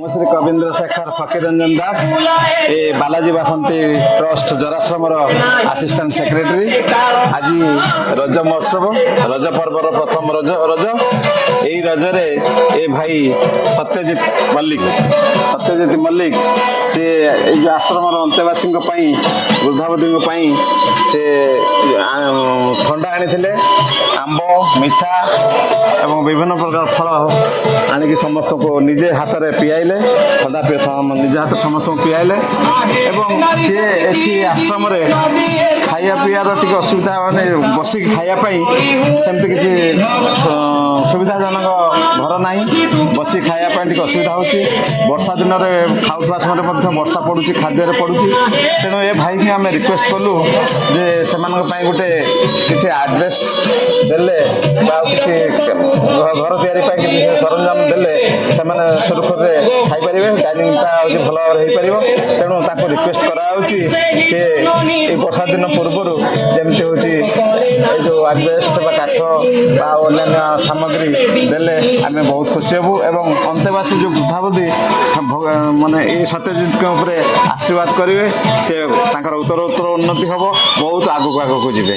ମୁଁ ଶ୍ରୀ କବୀନ୍ଦ୍ର ଶେଖର ଫକୀର ରଞ୍ଜନ ଦାସ ଏ ବାଲାଜୀ ବାସନ୍ତୀ ଟ୍ରଷ୍ଟ ଜରାଶ୍ରମର ଆସିଷ୍ଟାଣ୍ଟ ସେକ୍ରେଟାରୀ। ଆଜି ରଜ ମହୋତ୍ସବ, ରଜ ପର୍ବର ପ୍ରଥମ ରଜ ଏହି ରଜରେ ଏ ଭାଇ ସତ୍ୟଜିତ ମଲ୍ଲିକ ସେ ଏଇ ଯେଉଁ ଆଶ୍ରମର ଅନ୍ତେବାସୀଙ୍କ ପାଇଁ, ବୃଦ୍ଧାବୃଦ୍ଧିଙ୍କ ପାଇଁ ସେ ଥଣ୍ଡା ଆଣିଥିଲେ, ଆମ୍ବ, ମିଠା ଏବଂ ବିଭିନ୍ନ ପ୍ରକାର ଫଳ ଆଣିକି ସମସ୍ତଙ୍କୁ ନିଜେ ହାତରେ ପିଆଇଲେ। ଥଣ୍ଡା ନିଜ ହାତରେ ସମସ୍ତଙ୍କୁ ପିଆଇଲେ ଏବଂ ସିଏ ଏଠି ଆଶ୍ରମରେ ଖାଇବା ପିଇବାର ଟିକେ ଅସୁବିଧା, ମାନେ ବସିକି ଖାଇବା ପାଇଁ ସେମିତି କିଛି ସୁବିଧାଜନକ ଘର ନାହିଁ। ବସିକି ଖାଇବା ପାଇଁ ଟିକେ ଅସୁବିଧା ହେଉଛି। ବର୍ଷା ଦିନରେ ଖାଉଥିବା ସମୟରେ ମଧ୍ୟ ବର୍ଷା ପଡ଼ୁଛି, ଖାଦ୍ୟରେ ପଡ଼ୁଛି। ତେଣୁ ଏ ଭାଇକି ଆମେ ରିକ୍ୱେଷ୍ଟ କଲୁ ଯେ ସେମାନଙ୍କ ପାଇଁ ଗୋଟେ କିଛି ଆଡ଼ଜଷ୍ଟ ଦେଲେ ବା କିଛି ଘର ତିଆରି ପାଇଁ କିଛି ସରଞ୍ଜାମ ଦେଲେ ସେମାନେ ସୁରୁଖୁରୁରେ ଖାଇପାରିବେ, ଡାଇନିଂଟା ହେଉଛି ଭଲ ଭାବରେ ହେଇପାରିବ। ତେଣୁ ତାଙ୍କୁ ରିକ୍ୱେଷ୍ଟ କରାଯାଉଛି ସେ ଏଇ ବର୍ଷା ଦିନ ପୂର୍ବରୁ ଯେମିତି ହେଉଛି ଏଇ ଯେଉଁ ଆଡ଼ଜଷ୍ଟ ବା କାଠ ବା ଅନ୍ୟାନ୍ୟ ସାମଗ୍ରୀ ଦେଲେ ଆମେ ବହୁତ ଖୁସି ହେବୁ ଏବଂ ଅନ୍ତେବାସୀ ଯେଉଁ ବୃଦ୍ଧାବୃଦ୍ଧି ମାନେ ଏଇ ସତ୍ୟଜିତଙ୍କ ଉପରେ ଆଶୀର୍ବାଦ କରିବେ। ସେ ତାଙ୍କର ଉତ୍ତରୋତ୍ତର ଉନ୍ନତି ହେବ, ବହୁତ ଆଗକୁ ଯିବେ।